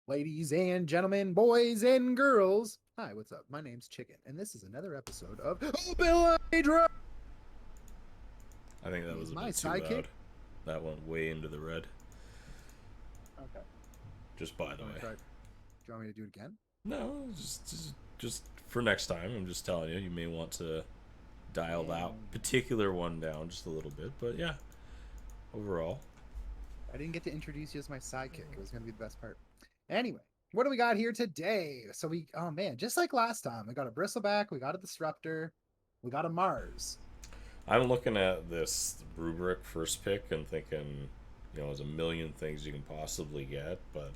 Ladies and gentlemen, boys and girls. Hi, what's up? My name's Chicken, and this is another episode of Bill Hydra. I think that was He's a my bit too sidekick. loud. That went way into the red. Okay. Just by the way. Do you want me to do it again? No, just for next time. I'm just telling you, you may want to dial that particular one down just a little bit. But yeah, overall. I didn't get to introduce you as my sidekick. It was going to be the best part. Anyway, what do we got here today? Oh man, just like last time, we got a Bristleback, we got a Disruptor, we got a Mars. I'm looking at this rubric first pick and thinking, there's a million things you can possibly get, but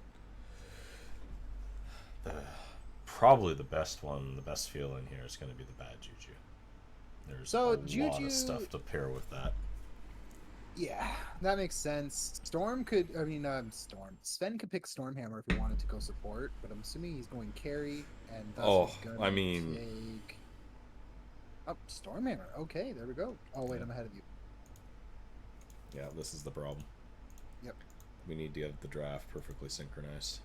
probably the best one, the best feeling here is going to be the Bad Juju. There's a lot of stuff to pair with that. Yeah, that makes sense. Storm. Sven could pick Stormhammer if he wanted to go support, but I'm assuming he's going carry, and thus take... Oh, Stormhammer. Okay, there we go. Oh, wait, I'm ahead of you. Yeah, this is the problem. Yep. We need to get the draft perfectly synchronized.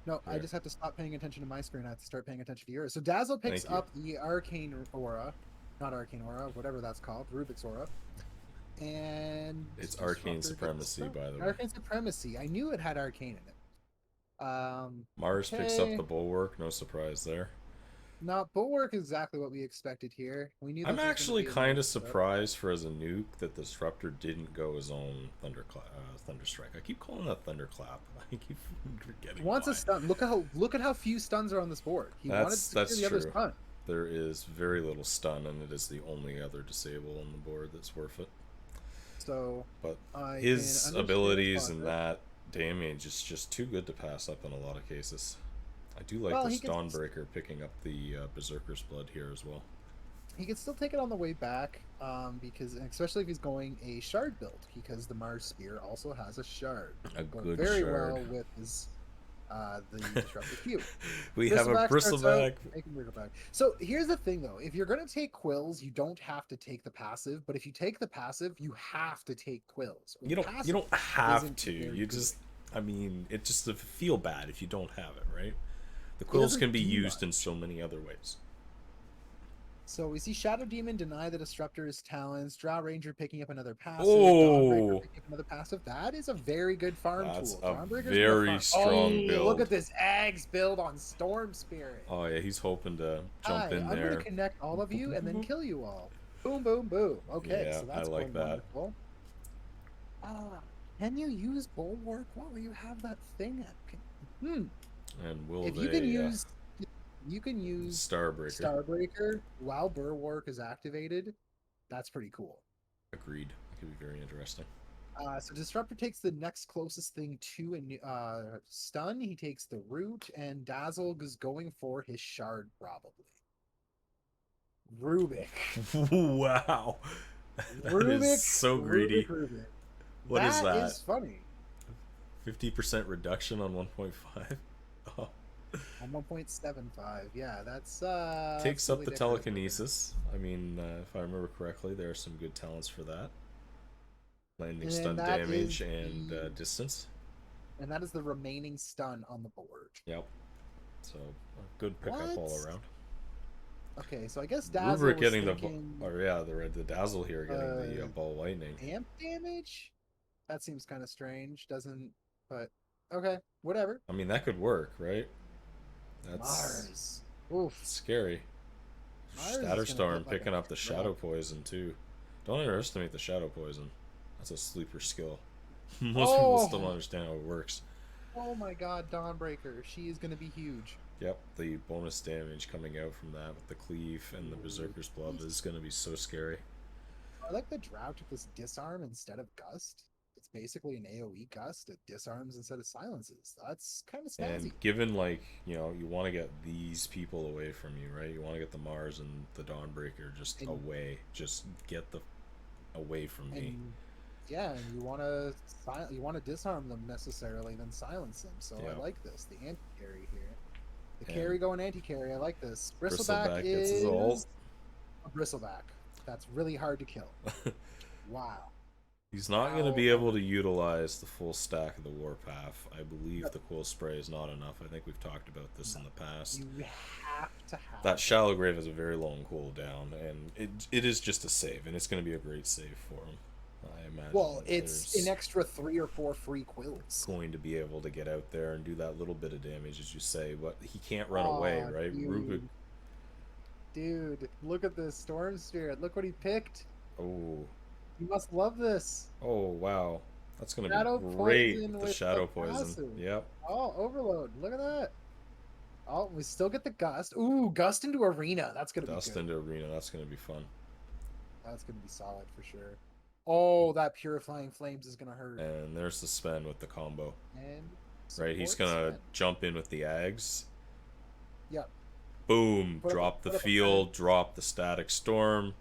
No, here. I just have to stop paying attention to my screen. I have to start paying attention to yours. So Dazzle picks up the Arcane Aura. Not Arcane Aura, whatever that's called. Rubik's Aura. And it's Arcane Supremacy, by the way. Arcane Supremacy. I knew it had Arcane in it. Mars picks up the Bulwark. No surprise there. No, Bulwark is exactly what we expected here. We knew. I'm actually kind of surprised for as a nuke that the Disruptor didn't go his own Thunderstrike. I keep calling that Thunderclap. I keep forgetting. He wants a stun. Look at how few stuns are on this board. That's true. There is very little stun, and it is the only other disable on the board that's worth it. So, but his abilities and that damage is just too good to pass up in a lot of cases. I do like this Dawnbreaker picking up the Berserker's Blood here as well. He can still take it on the way back, because especially if he's going a shard build, because the Mars Spear also has a shard. Very well with his the Disruptor Q. We have a Bristleback. So here's the thing, though: if you're going to take Quills, you don't have to take the passive. But if you take the passive, you have to take Quills. You don't have to. You just, it just feel bad if you don't have it, right? The Quills can be used in so many other ways. So we see Shadow Demon deny the Disruptor's talents, Drow Ranger picking up another passive, Dawnbreaker picking up another passive. That is a very good farm tool. Dawnbreaker's a very strong build. Look at this Ags build on Storm Spirit. Oh yeah, he's hoping to jump in there. I'm going to connect all of you and then kill you all. Boom, boom, boom. Okay, yeah, so that's I like that. Wonderful. Can you use Bulwark while you have that thing up? And you can use Starbreaker while Bulwark is activated. That's pretty cool. Agreed. It could be very interesting. So Disruptor takes the next closest thing to a stun. He takes the root, and Dazzle is going for his shard, probably. Rubik. Wow. That is so greedy. Rubik. What is that? That is funny. 50% reduction on 1.5. Oh. On 1.75, yeah, that's takes up the telekinesis. If I remember correctly, there are some good talents for that. Landing stun damage and distance. And that is the remaining stun on the board. Yep. So a good pickup all around. Okay, so I guess Dazzle Rubric getting the Dazzle here getting the ball lightning. Amp damage? That seems kind of strange, but okay, whatever. That could work, right? That's Mars. Oof. Scary. Shatterstorm picking up the Shadow Poison too. Don't underestimate the Shadow Poison. That's a sleeper skill. Most people still don't understand how it works. Oh my god, Dawnbreaker. She is going to be huge. Yep, the bonus damage coming out from that with the cleave and the Berserker's Blood is going to be so scary. I like the Drow took this Disarm instead of Gust. It's basically an AoE Gust. It disarms instead of silences. That's kind of snazzy. And given, you want to get these people away from you, right? You want to get the Mars and the Dawnbreaker away. Just get the away from me. Yeah, and you want to disarm them necessarily, then silence them. So I like this. The anti-carry here. The carry going anti-carry. I like this. Bristleback is a Bristleback. That's really hard to kill. Wow. He's not going to be able to utilize the full stack of the Warpath. I believe the Cool Spray is not enough. I think we've talked about this in the past. You have to have that. Shallow Grave has a very long cooldown, and it is just a save, and it's going to be a great save for him. I imagine. Well, it's an extra 3 or 4 free quills. Going to be able to get out there and do that little bit of damage, as you say, but he can't run away, right? Dude, look at this Storm Spirit. Look what he picked. Oh. You must love this. Oh, wow. That's going to be great with the Shadow Poison. Yep. Oh, Overload. Look at that. Oh, we still get the Gust. Ooh, Gust into Arena. That's going to be good. Gust into Arena. That's going to be fun. That's going to be solid for sure. Oh, that Purifying Flames is going to hurt. And there's the Sven with the combo. And right, he's going to jump in with the Ags. Yep. Boom. Drop the field. Drop the Static Storm.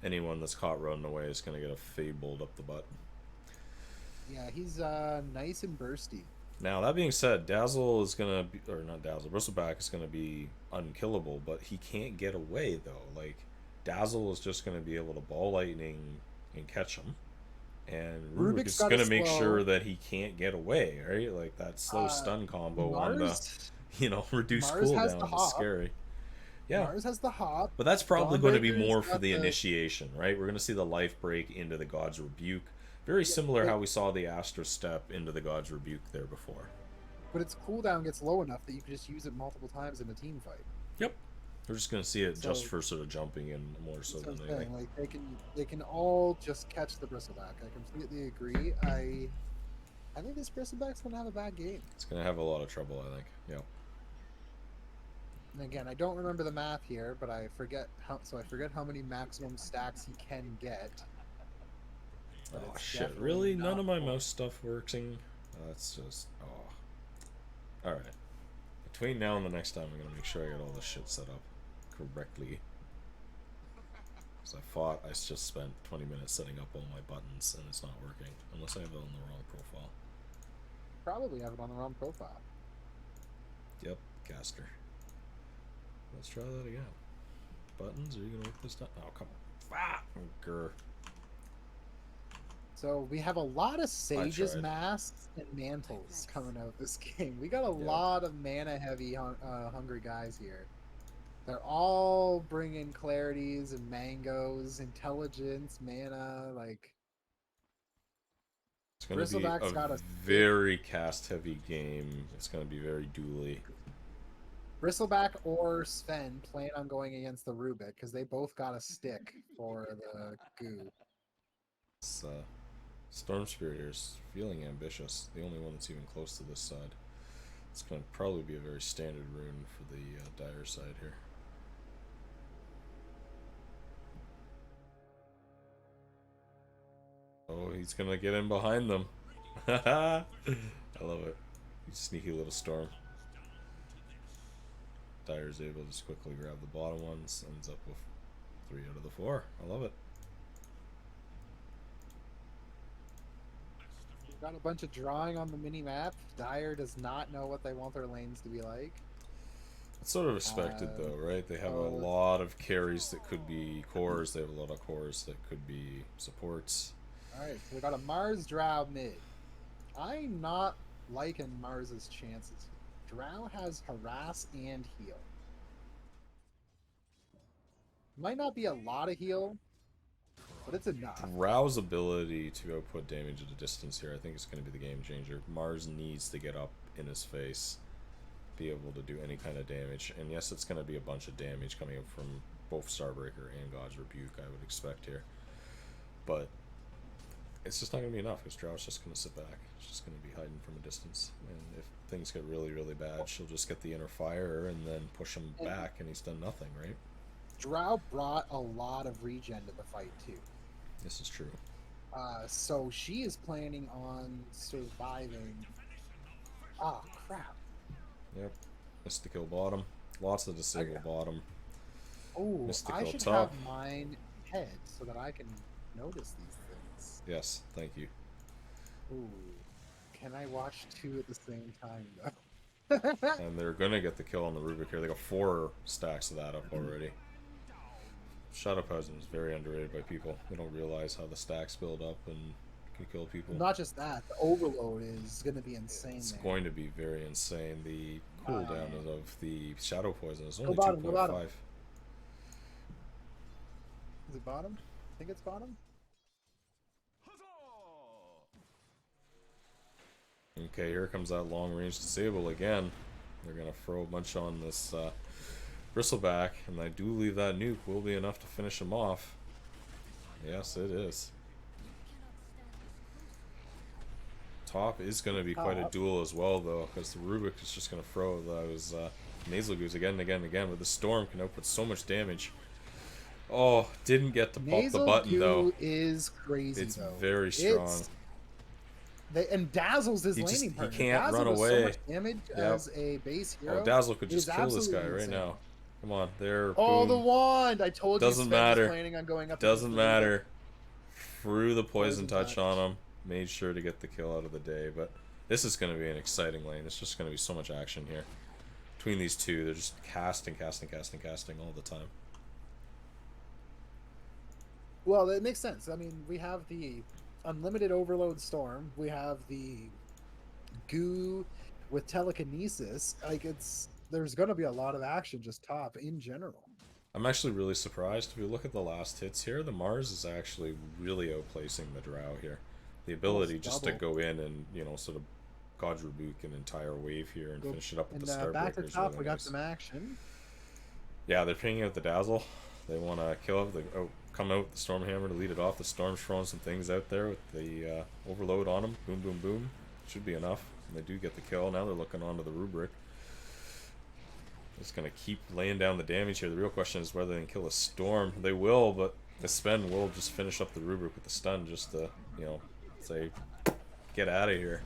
Anyone that's caught running away is going to get a Fade Bolt up the butt. Yeah, he's nice and bursty. Now, that being said, Dazzle is going to be... Or not Dazzle. Bristleback is going to be unkillable, but he can't get away, though. Like, Dazzle is just going to be able to Ball Lightning and catch him. And Rubik is going to make sure that he can't get away, right? Like, that slow stun combo on the... You know, reduced cooldown is scary. Yeah, Mars has the hop, but that's probably going to be more for the initiation, right? We're going to see the life break into the God's Rebuke, very similar how we saw the Astro Step into the God's Rebuke there before. But its cooldown gets low enough that you can just use it multiple times in a team fight. Yep, we're just going to see it just for sort of jumping in more so than anything. Like they can all just catch the Bristleback. I completely agree. I think this Bristleback's going to have a bad game. It's going to have a lot of trouble, I think. Yep. And again, I don't remember the math here, but I forget how many maximum stacks he can get. But oh shit! Really? None of my mouse stuff working. That's just All right. Between now and the next time, I'm gonna make sure I get all this shit set up correctly. Because I just spent 20 minutes setting up all my buttons, and it's not working unless I have it on the wrong profile. Probably have it on the wrong profile. Yep, caster. Let's try that again. Buttons, are you gonna work this time? Oh, come on. Ah, grr. So we have a lot of Sage's Masks and Mantles coming out this game. We got a lot of mana-heavy, hungry guys here. They're all bringing Clarities and Mangoes, Intelligence, mana, like... It's going to be a very cast-heavy game. It's going to be very dually. Bristleback or Sven plan on going against the Rubik because they both got a stick for the goo. It's, Storm Spirit here is feeling ambitious. The only one that's even close to this side. It's going to probably be a very standard rune for the Dire side here. Oh, he's going to get in behind them. I love it. Sneaky little Storm. Dire's able to just quickly grab the bottom ones, ends up with 3 out of the 4. I love it. We've got a bunch of drawing on the mini map. Dire does not know what they want their lanes to be like. It's sort of expected though, right? They have a lot of carries that could be cores. They have a lot of cores that could be supports. Alright, we got a Mars Drow mid. I'm not liking Mars's chances. Drow has Harass and Heal. Might not be a lot of heal, but it's enough. Drow's ability to output damage at a distance here, I think, is going to be the game changer. Mars needs to get up in his face, be able to do any kind of damage. And yes, it's going to be a bunch of damage coming up from both Starbreaker and God's Rebuke, I would expect here. But it's just not going to be enough, because Drow's just going to sit back. She's just going to be hiding from a distance. And if things get really, really bad, she'll just get the Inner Fire and then push him back, and he's done nothing, right? Drow brought a lot of regen to the fight, too. This is true. So she is planning on surviving. Ah, crap. Yep. Missed the kill bottom. Lots of disable bottom. Oh, I should have mine head so that I can notice these things. Yes, thank you. Ooh. Can I watch 2 at the same time, though? And they're going to get the kill on the Rubik here. They got 4 stacks of that up already. Shadow Poison is very underrated by people. They don't realize how the stacks build up and can kill people. Not just that, the overload is going to be insane. It's going to be very insane. The cooldown of the shadow poison is only 2.5. Is it bottom? I think it's bottom. Okay, here comes that long range disable again. They're gonna throw a bunch on this bristleback, and I do believe that nuke will be enough to finish him off. Yes, it is. Top is going to be quite a duel as well, though, because the Rubik is just going to throw those nasal goos again and again and again, but the Storm can output so much damage. Oh, didn't get to pop the button, though. Is crazy, it's though. Very strong. And Dazzle's his landing partner. He can't Dazzle run does away. So much damage as a base hero. Oh, Dazzle could just kill this guy right now. Come on, there. Oh, boom. the wand! I told you. Doesn't matter. Planning on going up. Doesn't matter. Threw the poison touch on him. Made sure to get the kill out of the day, but this is going to be an exciting lane. It's just going to be so much action here. Between these two, they're just casting all the time. Well, that makes sense. I mean, we have the unlimited overload storm. We have the goo with telekinesis. Like, there's going to be a lot of action just top in general. I'm actually really surprised. If you look at the last hits here, the Mars is actually really outplacing the Drow here. The ability just to go in and, you know, sort of God rebuke an entire wave here and finish it up with the Starbreaker. Back at top, really we got nice. some action. Yeah, they're pinging out the Dazzle. They want to kill it. They come out with the Stormhammer to lead it off. The Storm's throwing some things out there with the overload on them. Boom, boom, boom. Should be enough. And they do get the kill. Now they're looking onto the Rubric. Just going to keep laying down the damage here. The real question is whether they can kill a Storm. They will, but the Sven will just finish up the Rubric with the stun just to, you know, say, get out of here.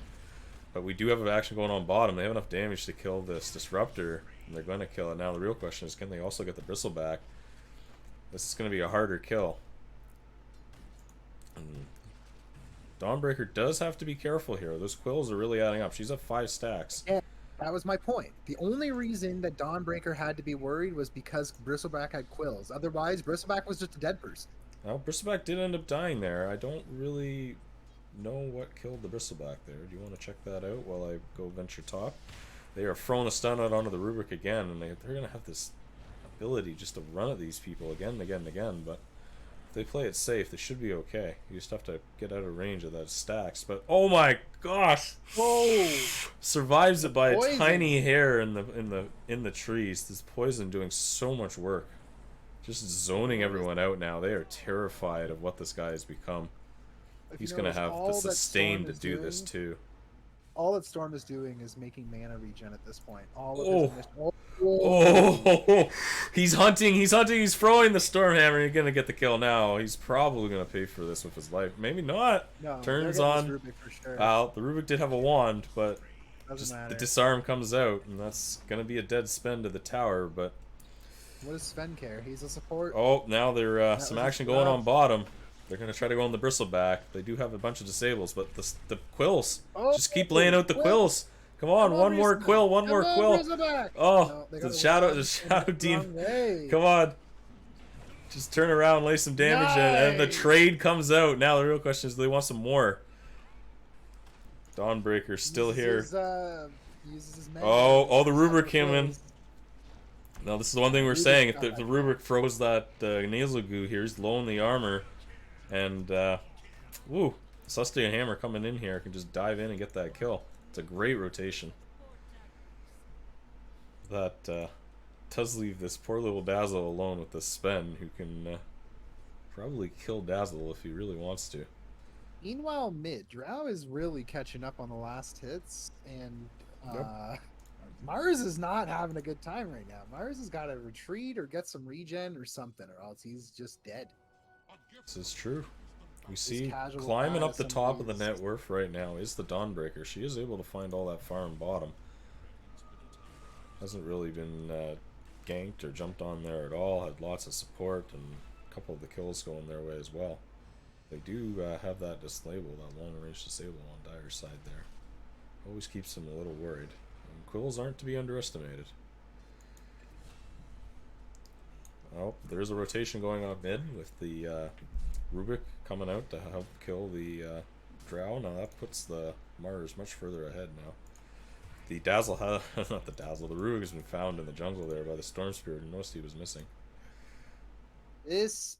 But we do have action going on bottom. They have enough damage to kill this Disruptor, and they're going to kill it. Now the real question is, can they also get the Bristleback? This is going to be a harder kill. And Dawnbreaker does have to be careful here. Those quills are really adding up. She's at 5 stacks. Yeah, that was my point. The only reason that Dawnbreaker had to be worried was because Bristleback had quills. Otherwise, Bristleback was just a dead person. Well, Bristleback did end up dying there. I don't really know what killed the Bristleback there. Do you want to check that out while I go venture top? They are throwing a stun out onto the Rubric again, and they're going to have this ability just to run at these people again and again and again, but if they play it safe, they should be okay. You just have to get out of range of that stacks. But oh my gosh! Whoa! Survives it by a tiny hair in the trees. This poison doing so much work. Just zoning everyone out now. They are terrified of what this guy has become. He's going to have the sustain to do this too. All that Storm is doing is making mana regen at this point. He's hunting, he's throwing the Stormhammer. He's going to get the kill now. He's probably going to pay for this with his life. Maybe not. No, turns on. Rubik for sure. The Rubik did have a wand, but the disarm comes out, and that's going to be a dead spend to the tower, but what does Sven care? He's a support. Oh, now there's some action going on bottom. They're going to try to go on the Bristleback. They do have a bunch of disables, but the quills. Just keep laying out the quills. Come on, one more quill, one more quill. Oh, no, the Shadow Demon. Come on. Just turn around, lay some damage, and the trade comes out. Now the real question is, do they want some more? Dawnbreaker still here. The Rubric came in. Now this is the one thing we're saying. If the Rubric throws that nasal goo here, he's low in the armor. And, woo, Susty and Hammer coming in here can just dive in and get that kill. It's a great rotation. That does leave this poor little Dazzle alone with the Sven, who can probably kill Dazzle if he really wants to. Meanwhile, mid, Drow is really catching up on the last hits, and Mars is not having a good time right now. Mars has got to retreat or get some regen or something, or else he's just dead. This is true. We see climbing up the top of the net worth right now is the Dawnbreaker. She is able to find all that farm bottom. Hasn't really been ganked or jumped on there at all. Had lots of support and a couple of the kills going their way as well. They do have that disable, that long range disable on Dire's side there. Always keeps them a little worried. And quills aren't to be underestimated. Oh, there's a rotation going on mid with the Rubik coming out to help kill the Drow. Now that puts the Mars much further ahead now. The Dazzle has... not the Dazzle. The Rubik has been found in the jungle there by the Storm Spirit. And noticed he was missing. This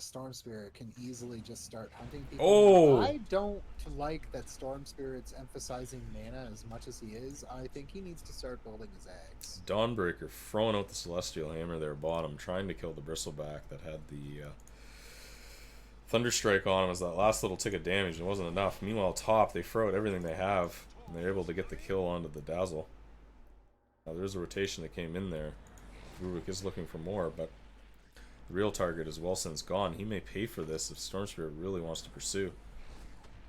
Storm Spirit can easily just start hunting people. Oh! I don't like that Storm Spirit's emphasizing mana as much as he is. I think he needs to start building his eggs. Dawnbreaker throwing out the Celestial Hammer there bottom, trying to kill the Bristleback that had the Thunderstrike on him as that last little tick of damage. It wasn't enough. Meanwhile, top, they throw out everything they have, and they're able to get the kill onto the Dazzle. Now, there's a rotation that came in there. Rubik is looking for more, but the real target is well since gone. He may pay for this if Storm Spirit really wants to pursue.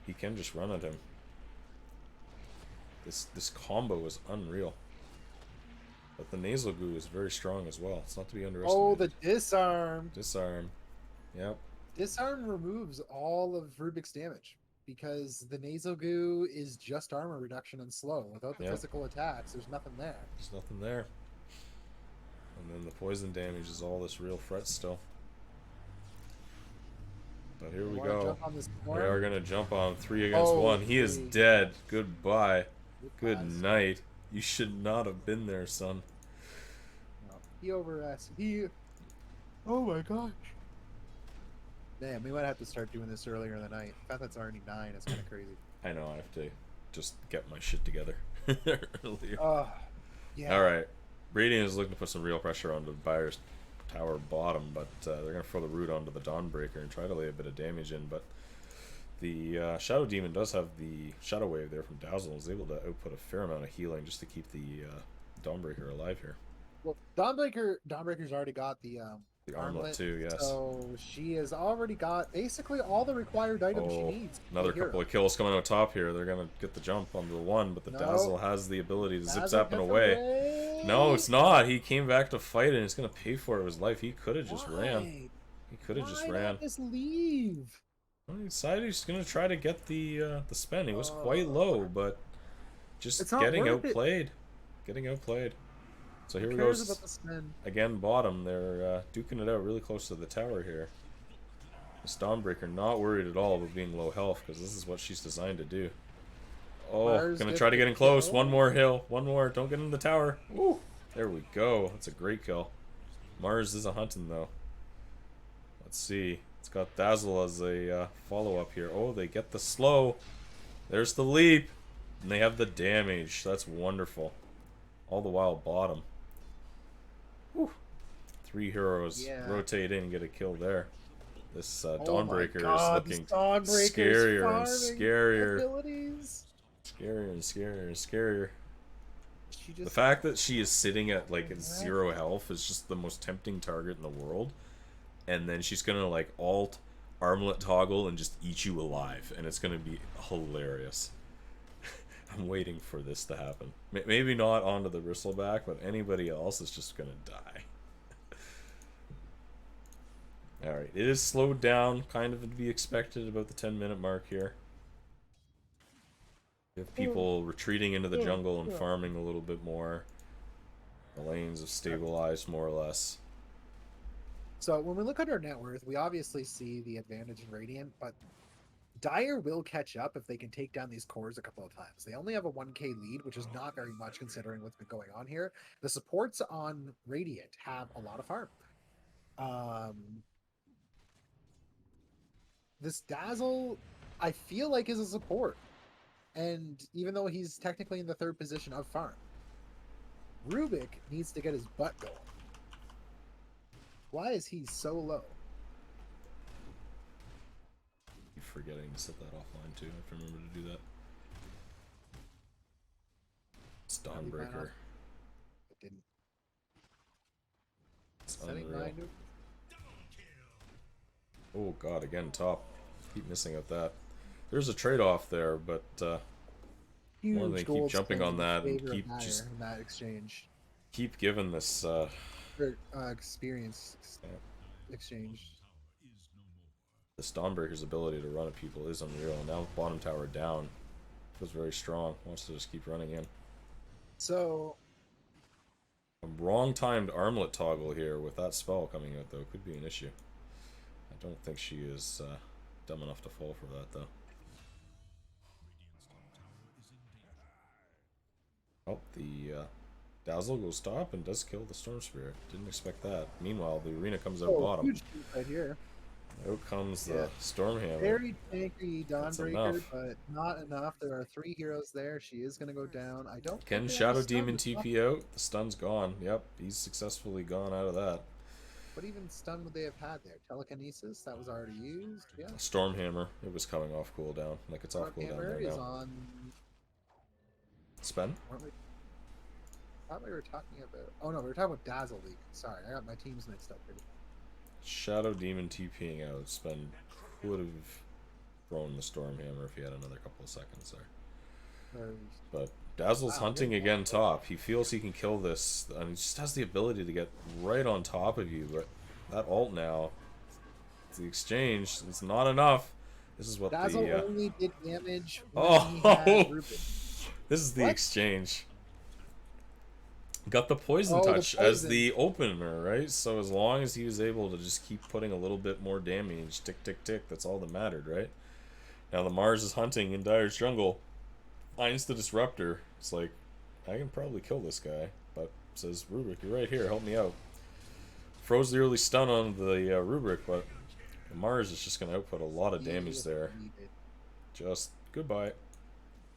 He can just run at him. This combo is unreal. But the Nasal Goo is very strong as well. It's not to be underestimated. Oh, the disarm. Disarm. Yep. Disarm removes all of Rubik's damage because the Nasal Goo is just armor reduction and slow. Without the physical attacks, there's nothing there. There's nothing there. And then the poison damage is all this real threat still. But here we go. We are going to jump on 3 against 1. He is dead. Goodbye. Good night. You should not have been there, son. No, he overestimated. Oh my gosh. Damn, we might have to start doing this earlier in the night. The fact that's already 9 is kind of crazy. I know, I have to just get my shit together earlier. Yeah. Alright. Radiant is looking to put some real pressure onto Byers Tower bottom, but they're going to throw the root onto the Dawnbreaker and try to lay a bit of damage in, but the Shadow Demon does have the Shadow Wave there from Dazzle and is able to output a fair amount of healing just to keep the Dawnbreaker alive here. Well, Dawnbreaker's already got the armlet too, yes. So she has already got basically all the required items she needs. Another couple of kills coming out top here. They're going to get the jump on the one, but the Dazzle has the ability to zip-zapping away. No, it's not. He came back to fight and it's going to pay for it with his life. He could have just ran. He could have just ran. Just leave. Well, he decided he's going to try to get the spend. He was quite low, but just getting outplayed. Getting outplayed. So here we go. Again, bottom. They're duking it out really close to the tower here. This Dawnbreaker not worried at all about being low health because this is what she's designed to do. Oh, gonna try to get in close. One more hill. One more. Don't get in the tower. Ooh, there we go. That's a great kill. Mars is a hunting though. Let's see. It's got Dazzle as a follow-up here. Oh, they get the slow. There's the leap. And they have the damage. That's wonderful. All the while bottom. Whew. 3 heroes rotate in and get a kill there. This Dawnbreaker is looking scarier and scarier. Scarier and scarier and scarier. The fact that she is sitting at like 0 health is just the most tempting target in the world. And then she's gonna like alt armlet toggle and just eat you alive, and it's gonna be hilarious. I'm waiting for this to happen. Maybe not onto the Bristleback, but anybody else is just gonna die. Alright, it is slowed down, kind of to be expected, about the 10-minute mark here. You have people retreating into the jungle and farming a little bit more. The lanes have stabilized more or less. So when we look at our net worth, we obviously see the advantage in Radiant, but Dire will catch up if they can take down these cores a couple of times. They only have a 1k lead, which is not very much considering what's been going on here. The supports on Radiant have a lot of farm. This Dazzle, I feel like, is a support. And even though he's technically in the 3rd position of farm, Rubik needs to get his butt going. Why is he so low? Keep forgetting to set that offline too. I have to remember to do that. It's Dawnbreaker. It didn't. It's unreal. Oh god, again top. Keep missing out that. There's a trade-off there, but more than keep jumping on that and keep just in that exchange. Keep giving this experience exchange. The Dawnbreaker's ability to run at people is unreal. Now bottom tower down, feels very strong. Wants to just keep running in. So a wrong timed armlet toggle here with that spell coming out though could be an issue. I don't think she is dumb enough to fall for that though. Oh, the Dazzle goes top and does kill the Storm Spirit. Didn't expect that. Meanwhile, the arena comes out bottom. Huge right here. Out comes the Stormhammer. Very tanky Dawnbreaker, enough. but not enough. There are 3 heroes there. She is going to go down. I don't Can Shadow Demon TP out? The stun's gone. Yep, he's successfully gone out of that. What even stun would they have had there? Telekinesis? That was already used? Yeah. Stormhammer. It was coming off cooldown. Like, it's off cooldown right is now. on... Spen? I thought we were talking about... Oh, no, we were talking about Dazzle League. Sorry, I got my teams mixed up here. Shadow Demon TPing out. Spen could have thrown the Stormhammer if he had another couple of seconds there. But Dazzle's hunting again top. He feels he can kill this, and he just has the ability to get right on top of you. But that ult now, the exchange, it's not enough. This is what Dazzle only did damage when this is the exchange. Got the poison touch as the opener, right? So as long as he was able to just keep putting a little bit more damage, tick, tick, tick, that's all that mattered, right? Now the Mars is hunting in Dire's jungle. Finds the Disruptor. It's like, I can probably kill this guy. But says, Rubric, you're right here, help me out. Froze the early stun on the Rubric, but the Mars is just going to output a lot of damage there. Just, goodbye.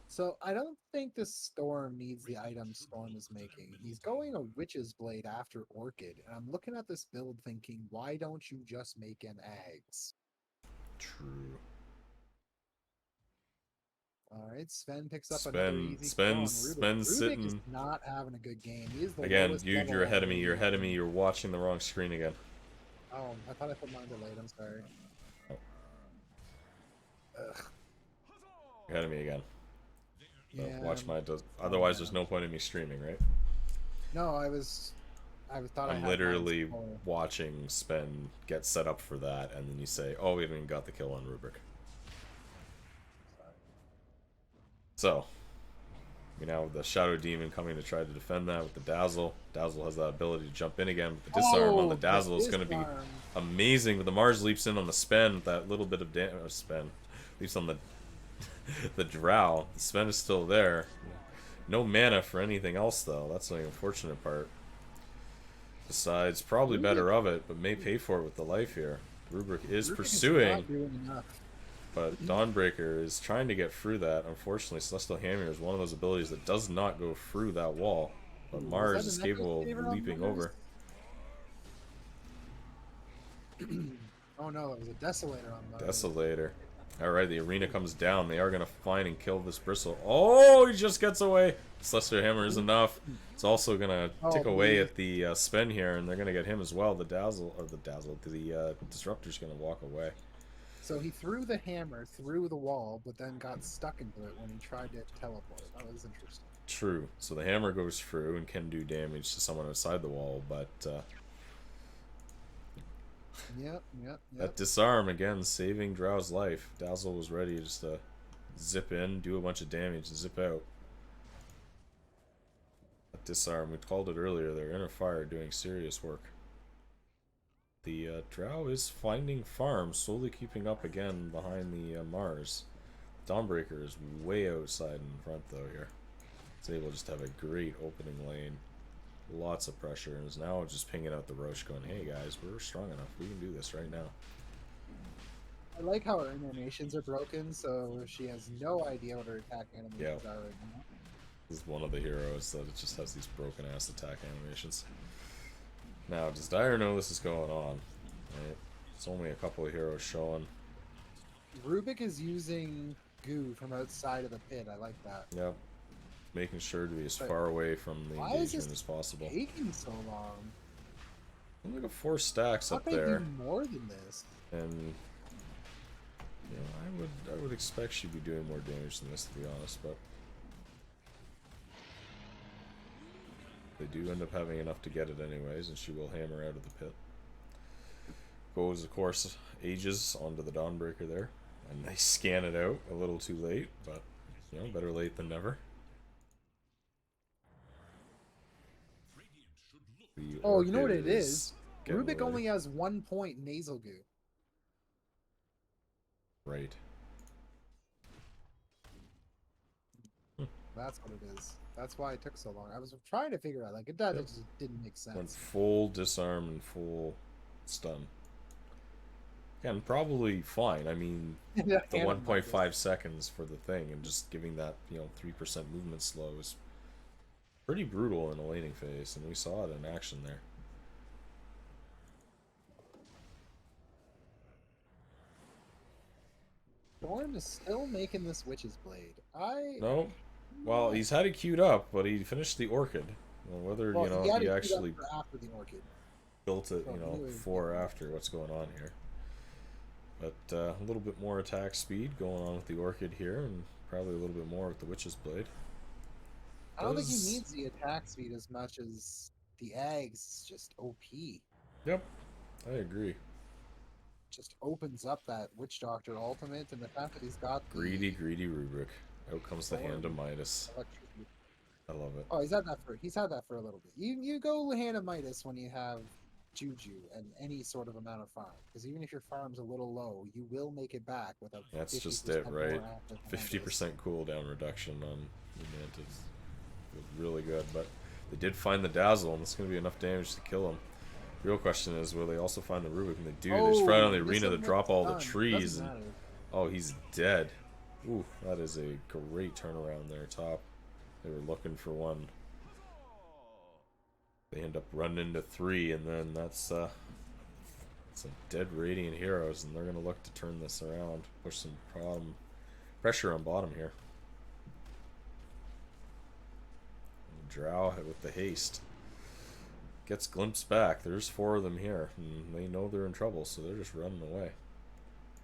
So, I don't think the Storm needs the item Storm is making. He's going a Witch's Blade after Orchid, and I'm looking at this build thinking, why don't you just make an Ags? True. Alright, Sven picks up another easy Spen's sitting. Is not having a good game. He is the again, you're ahead of me. You're ahead of me. You're watching the wrong screen again. Oh, I thought I put mine delayed. I'm sorry. Oh. You're ahead of me again. So yeah. Watch my. Otherwise, there's no point in me streaming, right? No, I'm literally watching Spen get set up for that, and then you say, "Oh, we haven't even got the kill on Rubric." So, we now have the Shadow Demon coming to try to defend that with the Dazzle. Dazzle has that ability to jump in again, but the disarm on the Dazzle is going to be amazing. But the Mars leaps in on the Spen with that little bit of damage. Spen leaps on the the Drow. The Spen is still there. No mana for anything else, though. That's the unfortunate part. Besides, probably better of it, but may pay for it with the life here. Rubric is pursuing. But Dawnbreaker is trying to get through that. Unfortunately, Celestial Hammer is one of those abilities that does not go through that wall. But Mars is capable of leaping over. Oh no, it was a Desolator on Mars. Desolator. Alright, the arena comes down. They are going to find and kill this Bristle. Oh, he just gets away. Celestial Hammer is enough. It's also going to tick away at the Spen here, and they're going to get him as well. The Disruptor's going to walk away. So he threw the hammer through the wall, but then got stuck into it when he tried to teleport. That was interesting. True. So the hammer goes through and can do damage to someone outside the wall, but... Yep. That disarm, again, saving Drow's life. Dazzle was ready just to zip in, do a bunch of damage, and zip out. That disarm, we called it earlier, their inner fire doing serious work. The Drow is finding farms, slowly keeping up again behind the Mars. Dawnbreaker is way outside in front though here. It's able to just have a great opening lane. Lots of pressure, and is now just pinging out the Roche going, hey guys, we're strong enough, we can do this right now. I like how her animations are broken, so she has no idea what her attack animations are right now. This is one of the heroes that it just has these broken ass attack animations. Now, does Dire know this is going on? Right. It's only a couple of heroes showing. Rubric is using goo from outside of the pit. I like that. Yep. Making sure to be as far away from the engagement as possible. Taking so long? Look at 4 stacks up there. They do more than this. And you know, I would expect she'd be doing more damage than this, to be honest, but they do end up having enough to get it anyways, and she will hammer out of the pit. Goes, of course, Aegis onto the Dawnbreaker there, and they scan it out a little too late, but you know, better late than never. Oh, you know what it is? Rubric only has 1 point nasal goo. Right. That's what it is. That's why it took so long. I was trying to figure out, like, it just didn't make sense. Went full disarm and full stun. Again, probably fine. I mean, the 1.5 seconds for the thing and just giving that, 3% movement slow is pretty brutal in a laning phase, and we saw it in action there. Storm is still making this Witch's Blade. No. Well, he's had it queued up, but he finished the Orchid. Well, whether, he actually after the Orchid. Built it, before or after, what's going on here. But a little bit more attack speed going on with the Orchid here, and probably a little bit more with the Witch's Blade. I don't think he needs the attack speed as much as the eggs. It's just OP. Yep, I agree. Just opens up that Witch Doctor ultimate, and the fact that he's got the... Greedy Rubric. Out comes the Hand of Midas. I love it. Oh, he's had that for a little bit. You go Hand of Midas when you have Juju and any sort of amount of farm, because even if your farm's a little low, you will make it back with a... That's just it, right? 50% cooldown reduction on Mantis. Really good, but they did find the Dazzle, and it's going to be enough damage to kill him. The real question is, will they also find the Rubik? And they do. They just right on the arena to drop all the trees. And, oh, he's dead. Ooh, that is a great turnaround there, top. They were looking for one. They end up running into 3, and then that's a dead Radiant Heroes, and they're going to look to turn this around, push some pressure on bottom here. Drow with the haste gets glimpsed back. There's 4 of them here, and they know they're in trouble, so they're just running away.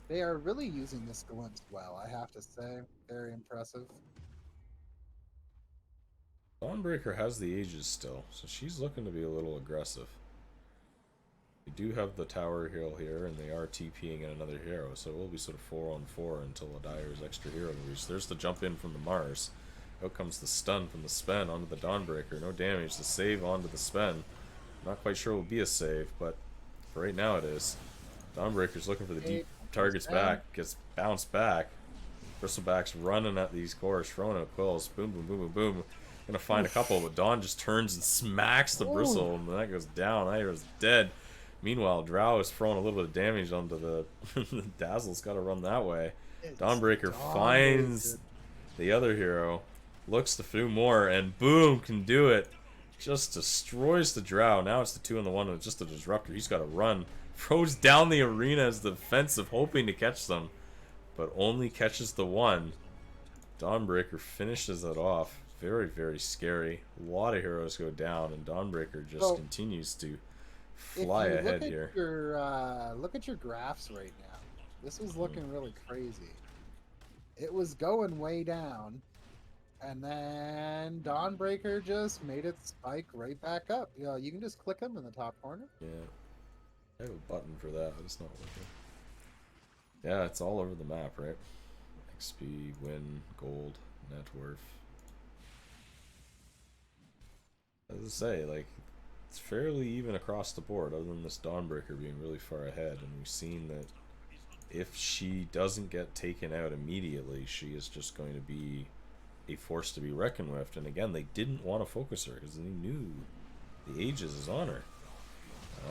They are really using this glimpse well, I have to say. Very impressive. Dawnbreaker has the Aegis still, so she's looking to be a little aggressive. They do have the tower hill here, and they are TPing in another hero, so it will be sort of 4-on-4 until Adire's extra hero moves. There's the jump in from the Mars. Out comes the stun from the Spen onto the Dawnbreaker. No damage. The save onto the Spen. Not quite sure it will be a save, but for right now it is. Dawnbreaker's looking for the deep targets back. Gets bounced back. Bristleback's running at these cores, throwing out quills. Boom, boom, boom, boom, boom. Gonna find a couple, but Dawn just turns and smacks the Bristle, and that goes down. That hero's dead. Meanwhile, Drow is throwing a little bit of damage onto the... the Dazzle's got to run that way. Dawnbreaker finds the other hero. Looks to do more, and boom, can do it. Just destroys the Drow. Now it's the 2 and the 1, and it's just a disruptor. He's got to run. Throws down the arena as defensive, hoping to catch them, but only catches the 1. Dawnbreaker finishes it off. Very, very scary. A lot of heroes go down, and Dawnbreaker just continues to fly ahead here. Look at your graphs right now. This was looking really crazy. It was going way down. And then Dawnbreaker just made it spike right back up. You can just click them in the top corner. Yeah. I have a button for that, but it's not working. Yeah, it's all over the map, right? XP, win, gold, net worth. As I say, like, it's fairly even across the board, other than this Dawnbreaker being really far ahead. And we've seen that if she doesn't get taken out immediately, she is just going to be a force to be reckoned with. And again, they didn't want to focus her because they knew the Aegis is on her.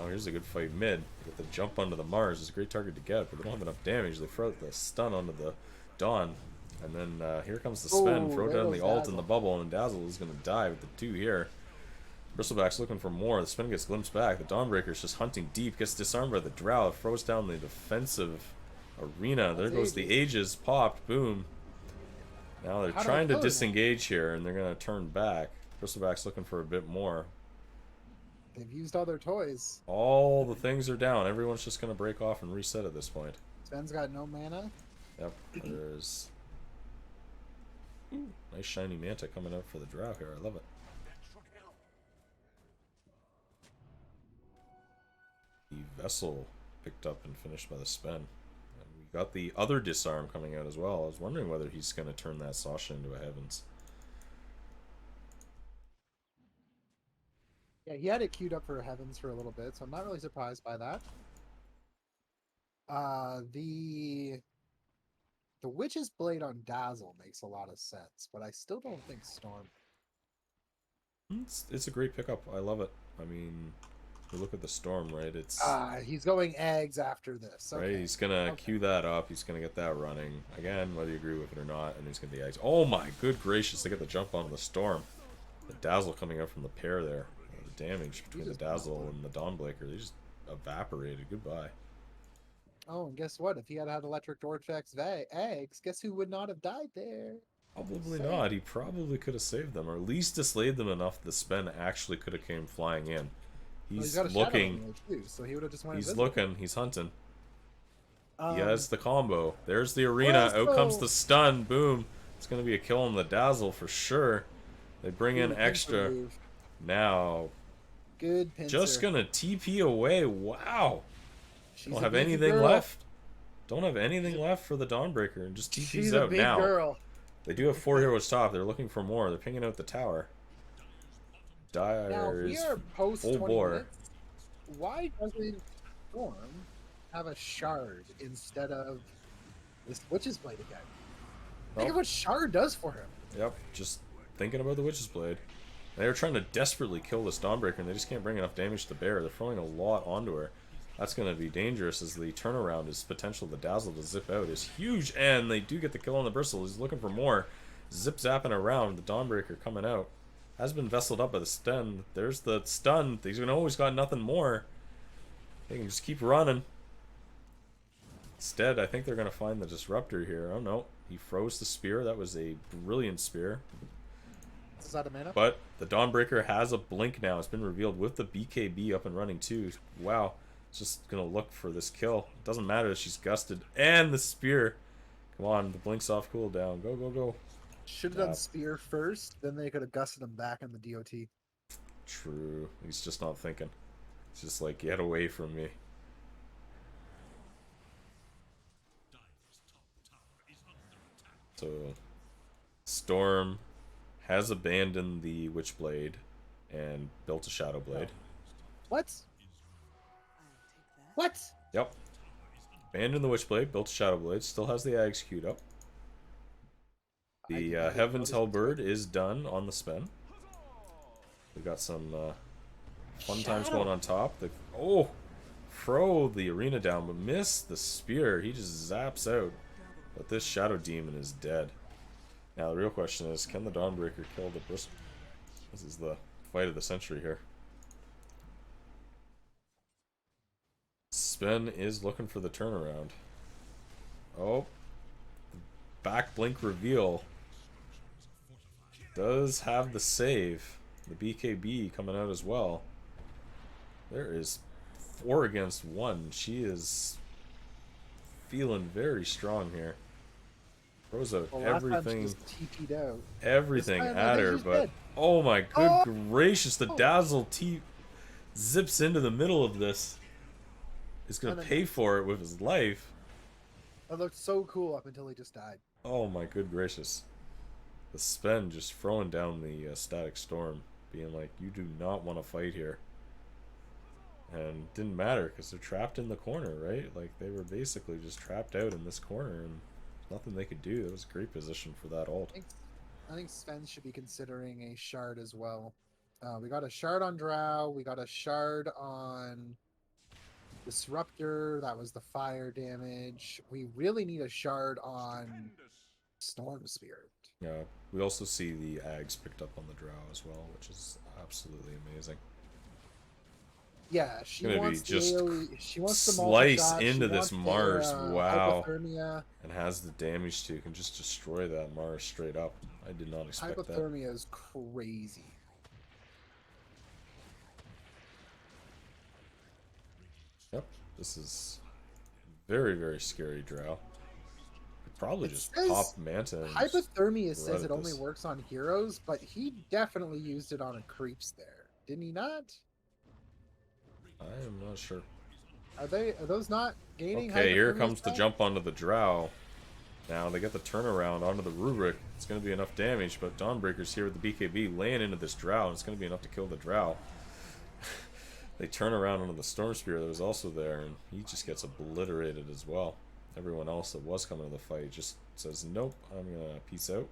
Oh, here's a good fight mid. With the jump onto the Mars, it's a great target to get, but they don't have enough damage. They throw the stun onto the Dawn, and then here comes the Spen. Throw down the ult in the bubble, and Dazzle is going to die with the 2 here. Bristleback's looking for more. The Spen gets glimpsed back. The Dawnbreaker's just hunting deep, gets disarmed by the Drow, throws down the defensive arena. There goes the Aegis, popped, boom. Now they're trying to disengage here, and they're going to turn back. Bristleback's looking for a bit more. They've used all their toys. All the things are down. Everyone's just going to break off and reset at this point. Spen's got no mana. Yep. There's... Ooh, nice shiny Manta coming out for the Drow here. I love it. The Vessel picked up and finished by the Spen. And we got the other Disarm coming out as well. I was wondering whether he's going to turn that Sasha into a Heavens. Yeah, he had it queued up for Heavens for a little bit, so I'm not really surprised by that. The Witch's Blade on Dazzle makes a lot of sense, but I still don't think Storm It's a great pickup. I love it. I mean, you look at the Storm, right? It's he's going eggs after this. Okay. Right, he's gonna queue that up. He's gonna get that running again, whether you agree with it or not. And he's gonna be eggs. Oh my good gracious! They get the jump on the Storm. The Dazzle coming up from the pair there. The damage between the Dazzle and the Dawnbreaker, they just evaporated. Goodbye. Oh, and guess what? If he had had Electric Vortex eggs, guess who would not have died there? Probably not. He probably could have saved them, or at least dislayed them enough the Sven actually could have came flying in. He's looking. Too, so he would have just went he's invisible. Looking. He's hunting. He has the combo. There's the arena. Out comes the stun. Boom. It's going to be a kill on the Dazzle for sure. They bring in extra. Now. Good pincer. Just going to TP away. Wow. Don't have anything left. Don't have anything left for the Dawnbreaker. And just TP's out now. Girl. They do have 4 heroes top. They're looking for more. They're pinging out the tower. Dire now, we are post full 20 bore. Minutes. Why doesn't Storm have a shard instead of this Witch's Blade again? Think of what shard does for him. Yep, just thinking about the Witch's Blade. They're trying to desperately kill this Dawnbreaker, and they just can't bring enough damage to bear. They're throwing a lot onto her. That's going to be dangerous, as the turnaround is potential. The Dazzle to zip out is huge, and they do get the kill on the Bristle. He's looking for more. Zip zapping around. The Dawnbreaker coming out. Has been vesseled up by the stun. There's the stun. He's always got nothing more. They can just keep running. Instead, I think they're going to find the Disruptor here. Oh no, he froze the spear. That was a brilliant spear. Is that a mana? But the Dawnbreaker has a blink now. It's been revealed with the BKB up and running too. Wow. It's just going to look for this kill. It doesn't matter that she's gusted. And the spear. Come on, the blink's off cooldown. Go, go, go. Should have done spear first, then they could have gusted him back in the DOT. True. He's just not thinking. It's just like, get away from me. So, Storm has abandoned the Witchblade and built a Shadow Blade. What? What? Yep. Abandoned the Witchblade, built a Shadow Blade, still has the Ags queued up. The Heaven's Hellbird is done on the Sven. We got some fun times going on top. Throw the arena down, but miss the spear. He just zaps out. But this Shadow Demon is dead. Now the real question is, can the Dawnbreaker kill the Bristle? This is the fight of the century here. Sven is looking for the turnaround. Oh. Back blink reveal. Does have the save. The BKB coming out as well. There is 4 against 1. She is feeling very strong here. Throws out everything. Everything at her, but oh my good gracious, the Dazzle zips into the middle of this. He's gonna pay for it with his life. That looked so cool up until he just died. Oh my good gracious. The Sven just throwing down the Static Storm, being like, you do not want to fight here. And didn't matter, because they're trapped in the corner, right? Like, they were basically just trapped out in this corner, and nothing they could do. It was a great position for that ult. I think Sven should be considering a shard as well. We got a shard on Drow, we got a shard on Disruptor, that was the fire damage. We really need a shard on Storm Spirit. Yeah, we also see the Ags picked up on the Drow as well, which is absolutely amazing. Yeah, she wants she wants to slice into this Mars. Wow. Hypothermia. And has the damage to can just destroy that Mars straight up. I did not expect that. Hypothermia is crazy. Yep, this is very, very scary Drow. Probably just pop Manta. Hypothermia says it only works on heroes, but he definitely used it on a creeps there. Didn't he not? I am not sure. Are those not gaining? Okay, here comes the jump onto the Drow. Now they get the turnaround onto the Rubric. It's going to be enough damage, but Dawnbreaker's here with the BKB laying into this Drow, and it's going to be enough to kill the Drow. They turn around onto the Storm Spear that was also there, and he just gets obliterated as well. Everyone else that was coming to the fight just says, nope, I'm going to peace out.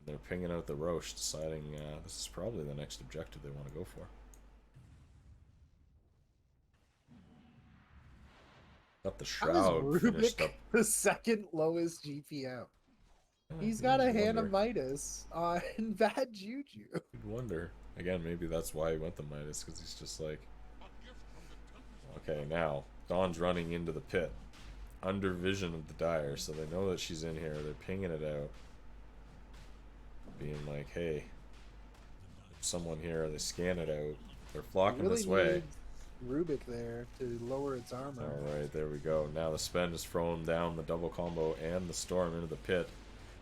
And They're pinging out the Roche, deciding this is probably the next objective they want to go for. Got the Shroud finished up. The second lowest GPM. He's got a hand of Midas on bad juju. You'd wonder. Again, maybe that's why he went the Midas, because he's just like... Okay, now, Dawn's running into the pit. Under vision of the Dire, so they know that she's in here. They're pinging it out. Being like, hey, there's someone here. They scan it out. They're flocking this way. Rubik there to lower its armor. Alright, there we go. Now the Spend is throwing down the double combo and the Storm into the pit.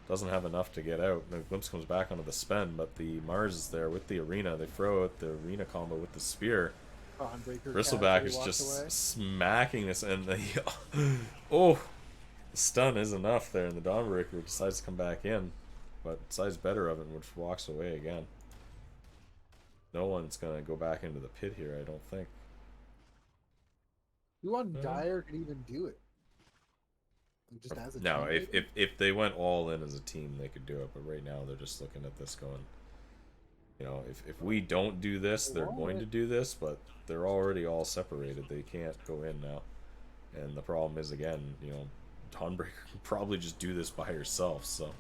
Doesn't have enough to get out. The Glimpse comes back onto the Spend, but the Mars is there with the Arena. They throw out the Arena combo with the Spear. Bristleback is just smacking this, and the oh, the stun is enough there, and the Dawnbreaker decides to come back in, but decides better of it, which walks away again. No one's gonna go back into the pit here, I don't think. Who on Dire could even do it? Just as a no, team, if they went all in as a team, they could do it. But right now, they're just looking at this going, you know, if we don't do this, they're going to do this, but they're already all separated. They can't go in now. And the problem is, again, you know, Dawnbreaker can probably just do this by herself. So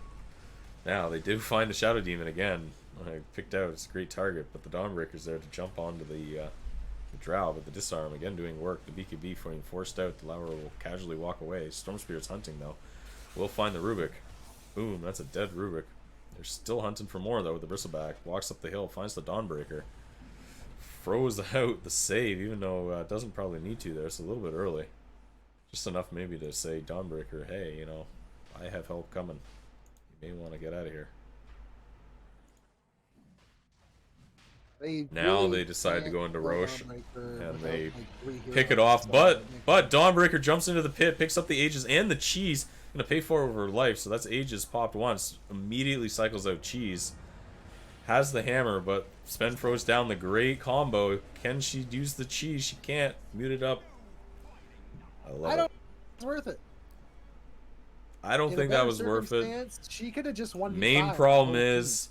now they do find the Shadow Demon again. I picked out, it's a great target, but the Dawnbreaker's there to jump onto the Drow, but the Disarm again doing work. The BKB being forced out. The Lauer will casually walk away. Storm Spirit's hunting though. We'll find the Rubik. Boom, that's a dead Rubik. They're still hunting for more though with the Bristleback. Walks up the hill, finds the Dawnbreaker. Throws out the save, even though it doesn't probably need to there. It's a little bit early. Just enough maybe to say, Dawnbreaker, hey, you know, I have help coming. You may want to get out of here. Now they decide to go into Roche, and they pick it off, but Dawnbreaker jumps into the pit, picks up the Aegis and the Cheese, gonna pay for it with her life, so that's Aegis popped once, immediately cycles out Cheese, has the hammer, but Spend throws down the great combo. Can she use the Cheese? She can't. Mute it up. I love it. It's worth it. I don't think that was worth it. She could have just won. Main problem is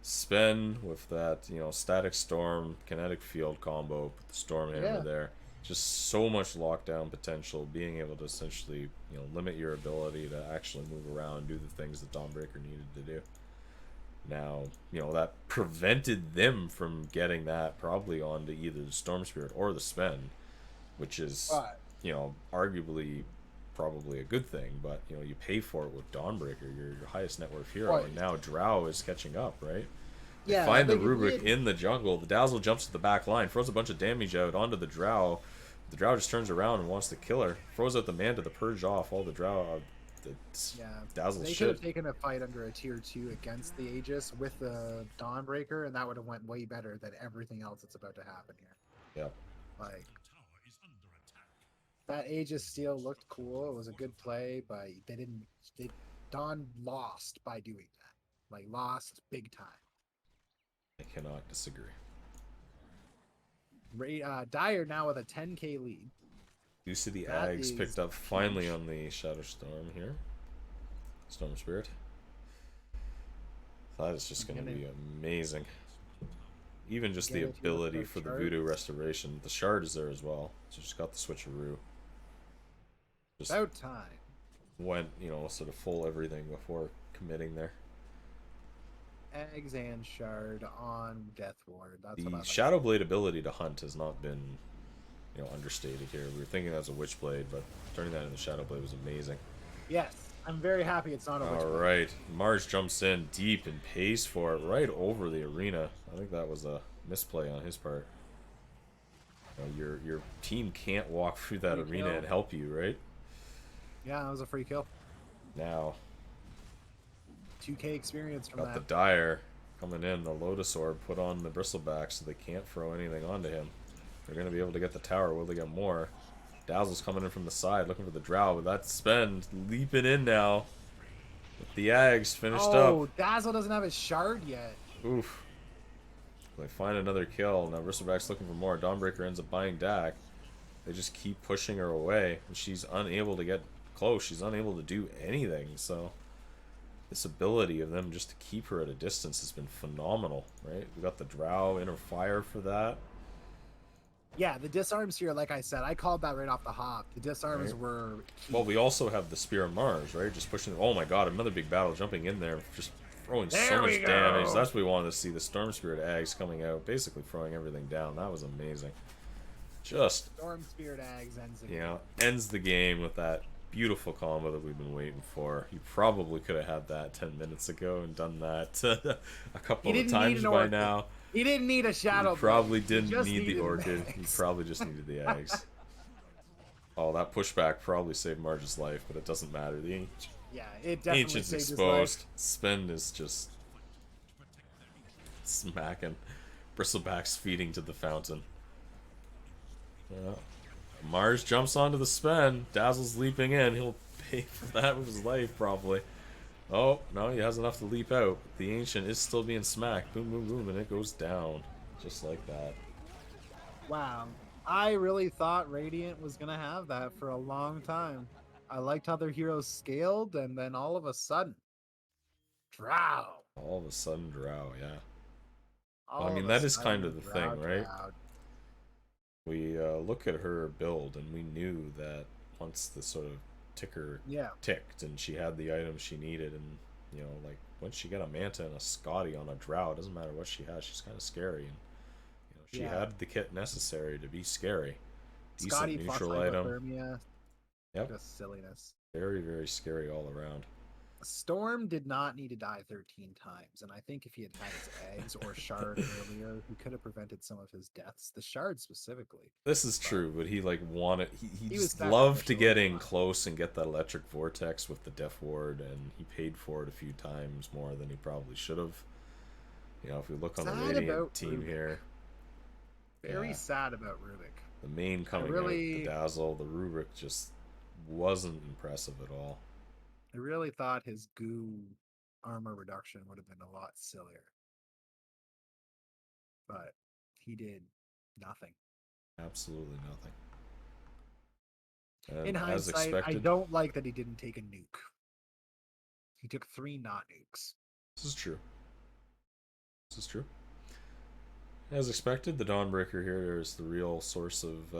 Spend with that, you know, Static Storm, Kinetic Field combo, put the Storm Hammer there. Just so much lockdown potential, being able to essentially, you know, limit your ability to actually move around and do the things that Dawnbreaker needed to do. Now, you know, that prevented them from getting that probably onto either the Storm Spirit or the Spend, which is, you know, arguably probably a good thing, but you know, you pay for it with Dawnbreaker, your highest net worth hero, and now Drow is catching up, right? They find the Rubik in the jungle. The Dazzle jumps to the back line, throws a bunch of damage out onto the Drow. The Drow just turns around and wants to kill her. Throws out the Manta to purge off all the Drow. Dazzle they could have taken a fight under a tier 2 against the Aegis with the Dawnbreaker, and that would have went way better than everything else that's about to happen here. Yep. Like, that Aegis steal looked cool. It was a good play, but Dawn lost by doing that. Like, lost big time. I cannot disagree. Dire now with a 10k lead. You see the Ags picked up finally on the Shadow Storm here. Storm Spirit. That is just going to be amazing. Even just the ability for the Voodoo Restoration. The Shard is there as well. So just got the switcheroo. Just about time. Went, you know, sort of full everything before committing there. Eggs and Shard on Death Ward. That's the Shadowblade ability to hunt has not been, you know, understated here. We were thinking that was a Witchblade, but turning that into Shadowblade was amazing. Yes, I'm very happy it's not a Witchblade. Alright, Mars jumps in deep and pays for it right over the arena. I think that was a misplay on his part. You know, your team can't walk through that arena and help you, right? Yeah, that was a free kill. Now 2k experience from that. Got the Dire coming in, the Lotus Orb put on the Bristleback so they can't throw anything onto him. They're going to be able to get the tower. Will they get more? Dazzle's coming in from the side looking for the Drow, but that Spend leaping in now. With the Ags finished up. Oh, Dazzle doesn't have his Shard yet. Oof. They find another kill. Now Bristleback's looking for more. Dawnbreaker ends up buying Dak. They just keep pushing her away. She's unable to get close. She's unable to do anything, so this ability of them just to keep her at a distance has been phenomenal, right? We got the Drow inner fire for that. Yeah, the disarms here, like I said, I called that right off the hop. The disarms were key. Well, we also have the Spear of Mars, right? Just pushing. Oh my God, another big battle jumping in there, just throwing so much damage. That's what we wanted to see. The Storm Spirit Ags coming out, basically throwing everything down. That was amazing. Just Storm Spirit Ags ends the game. Yeah, ends the game with that beautiful combo that we've been waiting for. You probably could have had that 10 minutes ago and done that a couple of times by now. He didn't need a Shadow. You probably didn't need the Orchid. You probably just needed the eggs. Oh, that pushback probably saved Marge's life, but it doesn't matter. The Ancient's exposed. Sven is just smacking. Bristleback's feeding to the fountain. Yeah. Mars jumps onto the Sven. Dazzle's leaping in. He'll pay for that with his life, probably. Oh, no, he has enough to leap out. The Ancient is still being smacked. Boom, boom, boom, and it goes down. Just like that. Wow. I really thought Radiant was going to have that for a long time. I liked how their heroes scaled, and then all of a sudden, Drow. All of a sudden, Drow, yeah. Well, I mean, that is kind of the thing, right? We look at her build, and we knew that once the sort of ticker ticked, and she had the items she needed, and, you know, like, once she got a Manta and a Scotty on a Drow, it doesn't matter what she has, she's kind of scary, and, you know, she had the kit necessary to be scary. Decent Scotty neutral item. Yep. Just silliness. Very, very scary all around. Storm did not need to die 13 times, and I think if he had had his eggs or shard earlier, he could have prevented some of his deaths. The shard specifically. This is true, but he like wanted he just loved to get in close and get that electric vortex with the Death Ward, and he paid for it a few times more than he probably should have. You know, if we look on the Radiant team here, very sad about Rubik. The main coming out, the Dazzle, the Rubik just wasn't impressive at all. I really thought his goo armor reduction would have been a lot sillier. But he did nothing. Absolutely nothing. And in hindsight, I don't like that he didn't take a nuke. He took 3 not nukes. This is true. This is true. As expected, the Dawnbreaker here is the real source of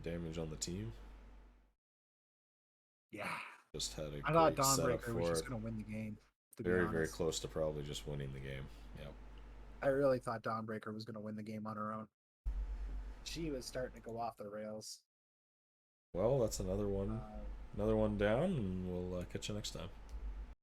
damage on the team. Yeah. Just had a I thought Dawnbreaker was just going to win the game. Very, very close to probably just winning the game. Yep. I really thought Dawnbreaker was going to win the game on her own. She was starting to go off the rails. Well, that's another one down, and we'll catch you next time.